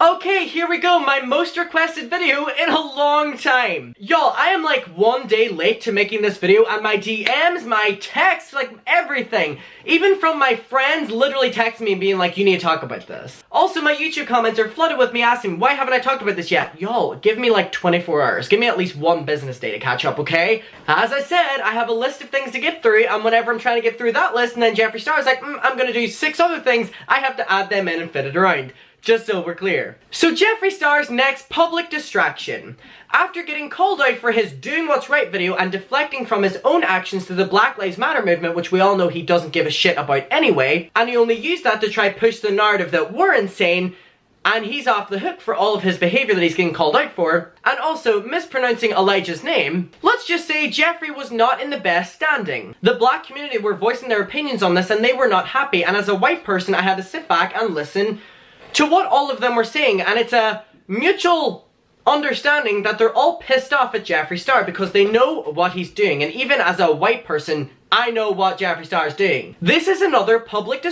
Okay, here we go, my most requested video in a long time. Y'all, I am like 1 day late to making this video, and my DMs, my texts, like everything, even from my friends literally texting me and being like, you need to talk about this. Also, my YouTube comments are flooded with me asking, why haven't I talked about this yet? Y'all, give me like 24 hours. Give me at least 1 business day to catch up, okay? As I said, I have a list of things to get through, and whenever I'm trying to get through that list, and then Jeffree Star is like, I'm gonna do 6 other things, I have to add them in and fit it around. Just so we're clear. So Jeffree Star's next public distraction. After getting called out for his doing what's right video and deflecting from his own actions to the Black Lives Matter movement, which we all know he doesn't give a shit about anyway, and he only used that to try push the narrative that we're insane, and he's off the hook for all of his behavior that he's getting called out for, and also mispronouncing Elijah's name, let's just say Jeffree was not in the best standing. The black community were voicing their opinions on this and they were not happy, and as a white person I had to sit back and listen to what all of them were saying, and it's a mutual understanding that they're all pissed off at Jeffree Star because they know what he's doing, and even as a white person, I know what Jeffree Star is doing. This is another public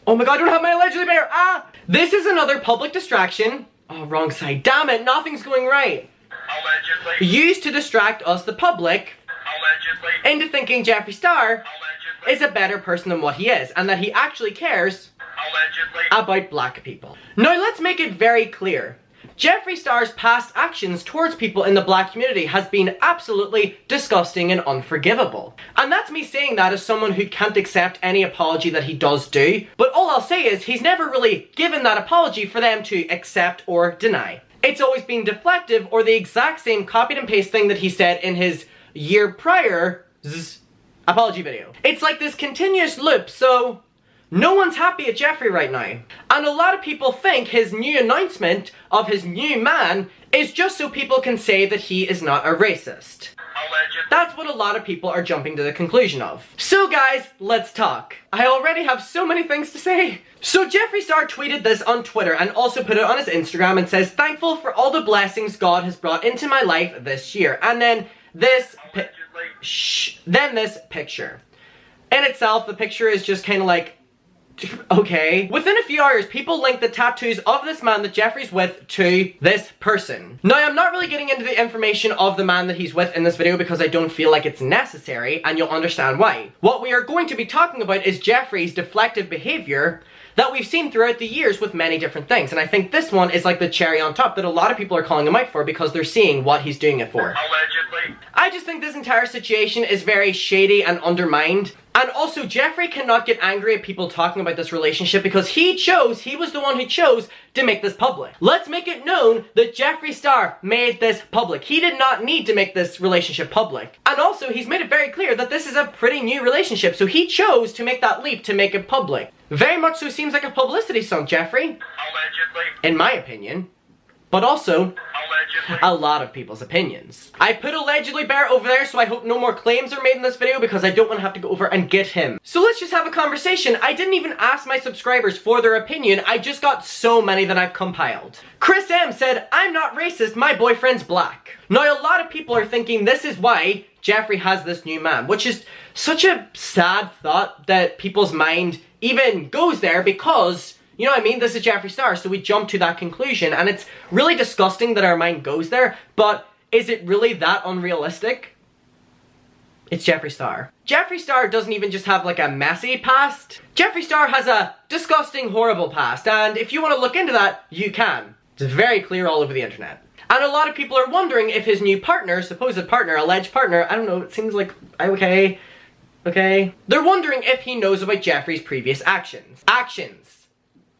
Oh my god, I don't have my allegedly bear! Ah! This is another public distraction. Oh, wrong side. Damn it, nothing's going right. Allegedly. Used to distract us, the public, allegedly, into thinking Jeffree Star allegedly is a better person than what he is, and that he actually cares allegedly about black people. Now let's make it very clear. Jeffree Star's past actions towards people in the black community has been absolutely disgusting and unforgivable. And that's me saying that as someone who can't accept any apology that he does do, but all I'll say is he's never really given that apology for them to accept or deny. It's always been deflective or the exact same copied and paste thing that he said in his year prior apology video. It's like this continuous loop, so no one's happy at Jeffree right now. And a lot of people think his new announcement of his new man is just so people can say that he is not a racist. Allegedly. That's what a lot of people are jumping to the conclusion of. So guys, let's talk. I already have so many things to say. So Jeffree Star tweeted this on Twitter and also put it on his Instagram and says, thankful for all the blessings God has brought into my life this year. And then this this picture. In itself, the picture is just kind of like, okay. Within a few hours, people linked the tattoos of this man that Jeffree's with to this person. Now, I'm not really getting into the information of the man that he's with in this video because I don't feel like it's necessary, and you'll understand why. What we are going to be talking about is Jeffree's deflective behavior that we've seen throughout the years with many different things, and I think this one is like the cherry on top that a lot of people are calling him out for because they're seeing what he's doing it for. Allegedly. I just think this entire situation is very shady and undermined. And also, Jeffree cannot get angry at people talking about this relationship because he was the one who chose to make this public. Let's make it known that Jeffree Star made this public. He did not need to make this relationship public. And also, he's made it very clear that this is a pretty new relationship, so he chose to make that leap to make it public. Very much so seems like a publicity stunt, Jeffree. Allegedly. In my opinion. But also, allegedly, a lot of people's opinions. I put allegedly bear over there, so I hope no more claims are made in this video because I don't want to have to go over and get him. So let's just have a conversation. I didn't even ask my subscribers for their opinion. I just got so many that I've compiled. Chris M said, I'm not racist, my boyfriend's black. Now, a lot of people are thinking this is why Jeffree has this new man, which is such a sad thought that people's mind even goes there because, you know what I mean? This is Jeffree Star, so we jump to that conclusion, and it's really disgusting that our mind goes there, but is it really that unrealistic? It's Jeffree Star. Jeffree Star doesn't even just have like a messy past. Jeffree Star has a disgusting, horrible past, and if you want to look into that, you can. It's very clear all over the internet. And a lot of people are wondering if his new partner, supposed partner, alleged partner, I don't know, it seems like, okay. They're wondering if he knows about Jeffree's previous actions.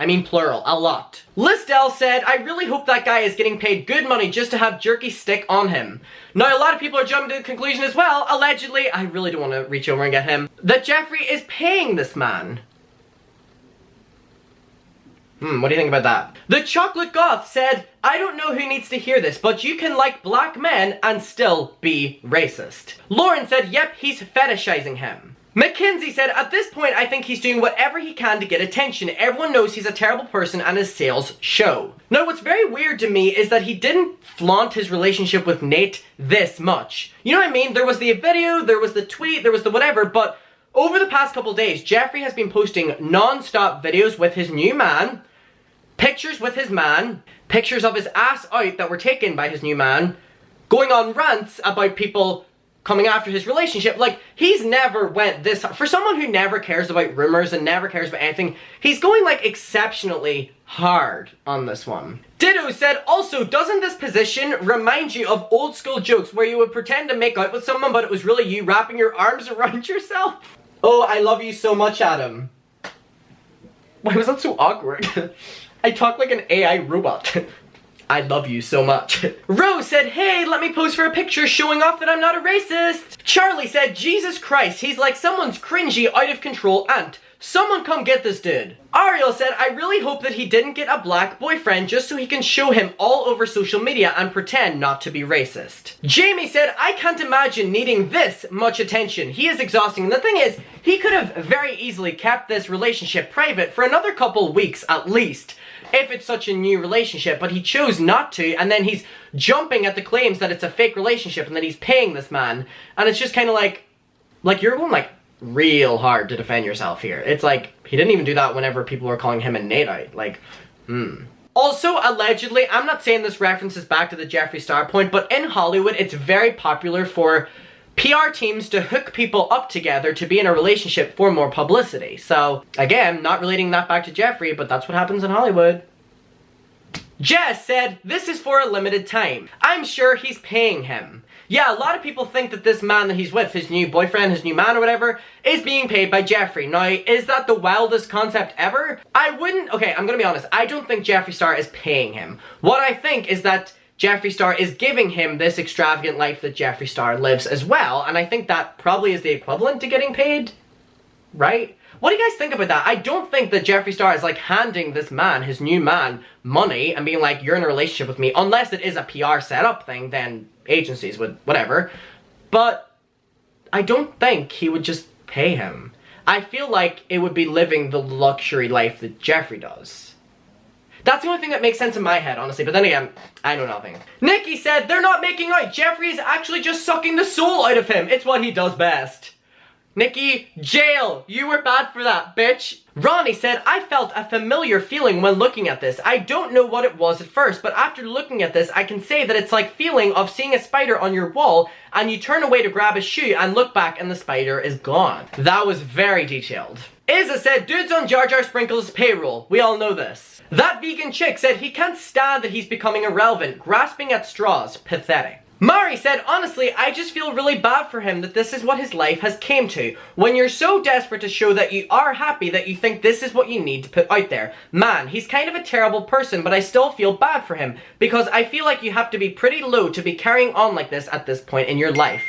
I mean plural, a lot. Lisdell said, I really hope that guy is getting paid good money just to have jerky stick on him. Now, a lot of people are jumping to the conclusion as well, allegedly, I really don't want to reach over and get him, that Jeffree is paying this man. What do you think about that? The Chocolate Goth said, I don't know who needs to hear this, but you can like black men and still be racist. Lauren said, yep, he's fetishizing him. Mackenzie said, at this point, I think he's doing whatever he can to get attention. Everyone knows he's a terrible person and his sales show. Now, what's very weird to me is that he didn't flaunt his relationship with Nate this much. You know what I mean? There was the video, there was the tweet, there was the whatever, but over the past couple days, Jeffree has been posting non-stop videos with his new man, pictures with his man, pictures of his ass out that were taken by his new man, going on rants about people coming after his relationship. Like, he's never went this hard. For someone who never cares about rumors and never cares about anything, he's going like exceptionally hard on this one. Ditto said, also, doesn't this position remind you of old school jokes where you would pretend to make out with someone but it was really you wrapping your arms around yourself? Oh, I love you so much, Adam. Why was that so awkward? I talk like an AI robot. I love you so much. Rose said, hey, let me pose for a picture showing off that I'm not a racist. Charlie said, Jesus Christ, he's like someone's cringy, out of control aunt. Someone come get this dude. Ariel said, I really hope that he didn't get a black boyfriend just so he can show him all over social media and pretend not to be racist. Jamie said, I can't imagine needing this much attention. He is exhausting. And the thing is, he could have very easily kept this relationship private for another couple weeks at least, if it's such a new relationship, but he chose not to, and then he's jumping at the claims that it's a fake relationship and that he's paying this man, and it's just kind of like you're going like real hard to defend yourself here. It's like, he didn't even do that whenever people were calling him a Nate-out. Like, Also, allegedly, I'm not saying this references back to the Jeffree Star point, but in Hollywood, it's very popular for PR teams to hook people up together to be in a relationship for more publicity. So, again, not relating that back to Jeffree, but that's what happens in Hollywood. Jess said, this is for a limited time. I'm sure he's paying him. Yeah, a lot of people think that this man that he's with, his new boyfriend, his new man or whatever, is being paid by Jeffree. Now, is that the wildest concept ever? Okay, I'm gonna be honest. I don't think Jeffree Star is paying him. What I think is that Jeffree Star is giving him this extravagant life that Jeffree Star lives as well, and I think that probably is the equivalent to getting paid, right? What do you guys think about that? I don't think that Jeffree Star is like handing this man, his new man, money and being like, you're in a relationship with me, unless it is a PR setup thing, then agencies would, whatever. But I don't think he would just pay him. I feel like it would be living the luxury life that Jeffree does. That's the only thing that makes sense in my head, honestly, but then again, I know nothing. Nikki said, they're not making out. Jeffree is actually just sucking the soul out of him. It's what he does best. Nikki, jail! You were bad for that, bitch! Ronnie said, I felt a familiar feeling when looking at this. I don't know what it was at first, but after looking at this, I can say that it's like feeling of seeing a spider on your wall, and you turn away to grab a shoe and look back and the spider is gone. That was very detailed. Izza said, dude's on Jar Jar Sprinkles' payroll. We all know this. That vegan chick said he can't stand that he's becoming irrelevant, grasping at straws. Pathetic. Mari said, honestly, I just feel really bad for him that this is what his life has came to. When you're so desperate to show that you are happy that you think this is what you need to put out there. Man, he's kind of a terrible person, but I still feel bad for him because I feel like you have to be pretty low to be carrying on like this at this point in your life.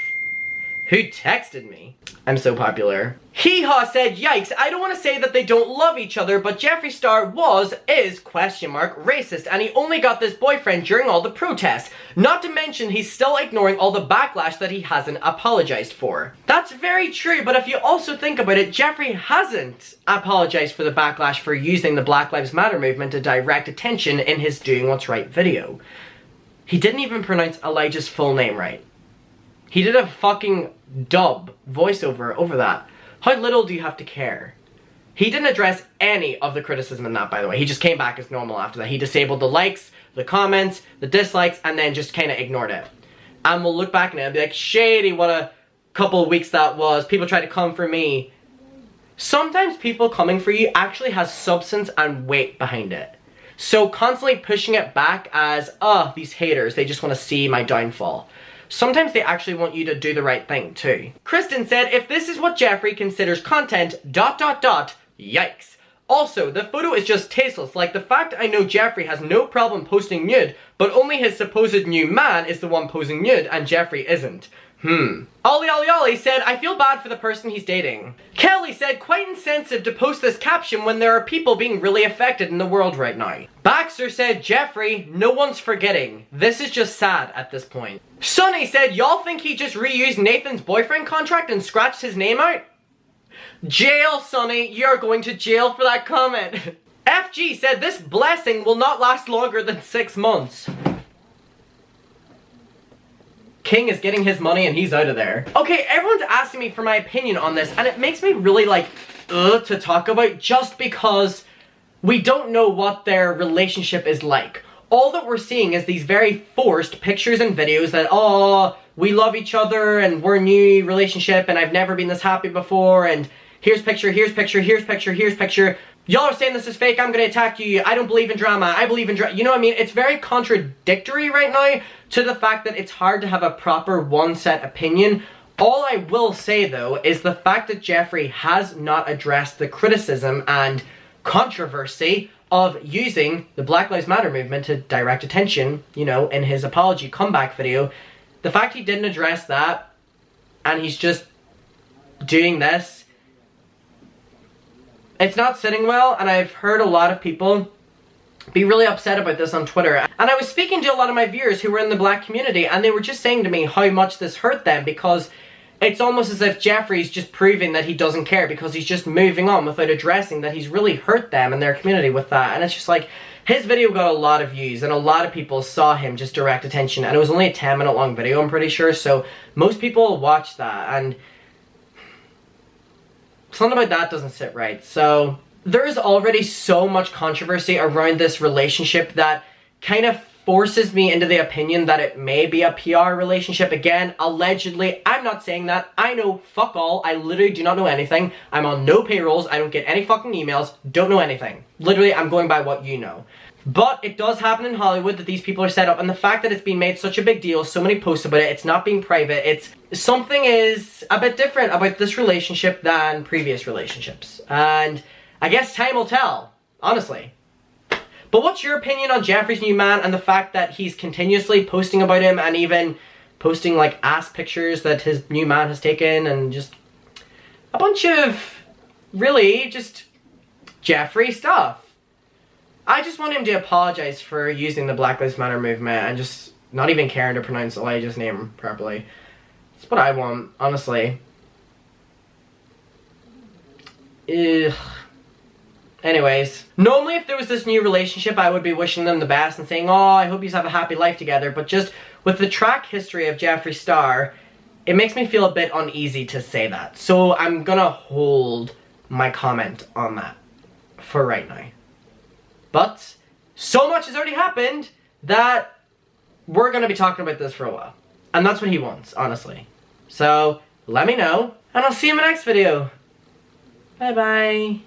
Who texted me? I'm so popular. Hee-haw said, yikes, I don't want to say that they don't love each other, but Jeffree Star is, racist, and he only got this boyfriend during all the protests. Not to mention, he's still ignoring all the backlash that he hasn't apologized for. That's very true, but if you also think about it, Jeffree hasn't apologized for the backlash for using the Black Lives Matter movement to direct attention in his Doing What's Right video. He didn't even pronounce Elijah's full name right. He did a fucking dub voiceover over that. How little do you have to care? He didn't address any of the criticism in that, by the way. He just came back as normal after that. He disabled the likes, the comments, the dislikes, and then just kind of ignored it. And we'll look back now and be like, shady, what a couple of weeks that was. People tried to come for me. Sometimes people coming for you actually has substance and weight behind it. So constantly pushing it back as, these haters, they just want to see my downfall. Sometimes they actually want you to do the right thing too. Kristen said, if this is what Jeffree considers content, ... yikes. Also, the photo is just tasteless, like the fact I know Jeffree has no problem posting nude, but only his supposed new man is the one posing nude and Jeffree isn't. Ollie said, I feel bad for the person he's dating. Kelly said, quite insensitive to post this caption when there are people being really affected in the world right now. Baxter said, Jeffree, no one's forgetting. This is just sad at this point. Sonny said, y'all think he just reused Nathan's boyfriend contract and scratched his name out? Jail, Sonny, you're going to jail for that comment. FG said, this blessing will not last longer than 6 months. King is getting his money and he's out of there. Okay, everyone's asking me for my opinion on this and it makes me really like, to talk about just because we don't know what their relationship is like. All that we're seeing is these very forced pictures and videos that, oh, we love each other and we're a new relationship and I've never been this happy before and here's picture, here's picture, here's picture, here's picture. Y'all are saying this is fake, I'm gonna attack you, I don't believe in drama, I believe in drama. You know what I mean? It's very contradictory right now to the fact that it's hard to have a proper one-set opinion. All I will say though is the fact that Jeffree has not addressed the criticism and controversy of using the Black Lives Matter movement to direct attention, you know, in his apology comeback video. The fact he didn't address that, and he's just doing this, it's not sitting well, and I've heard a lot of people be really upset about this on Twitter. And I was speaking to a lot of my viewers who were in the black community, and they were just saying to me how much this hurt them, because it's almost as if Jeffree's just proving that he doesn't care because he's just moving on without addressing that he's really hurt them and their community with that. And it's just like, his video got a lot of views and a lot of people saw him just direct attention, and it was only a 10-minute long video, I'm pretty sure, so most people watched that, and something about that doesn't sit right. So there's already so much controversy around this relationship that kind of forces me into the opinion that it may be a PR relationship. Again, allegedly. I'm not saying that. I know fuck all. I literally do not know anything. I'm on no payrolls. I don't get any fucking emails. Don't know anything. Literally, I'm going by what you know. But it does happen in Hollywood that these people are set up, and the fact that it's been made such a big deal, so many posts about it, it's not being private, it's something is a bit different about this relationship than previous relationships. And I guess time will tell, honestly. But what's your opinion on Jeffree's new man and the fact that he's continuously posting about him and even posting like ass pictures that his new man has taken and just a bunch of really just Jeffree stuff? I just want him to apologize for using the Black Lives Matter movement and just not even caring to pronounce Elijah's name properly. That's what I want, honestly. Ugh. Anyways, normally if there was this new relationship, I would be wishing them the best and saying, oh, I hope you have a happy life together. But just with the track history of Jeffree Star, it makes me feel a bit uneasy to say that. So I'm gonna hold my comment on that for right now. But so much has already happened that we're gonna be talking about this for a while. And that's what he wants, honestly. So let me know, and I'll see you in my next video. Bye bye.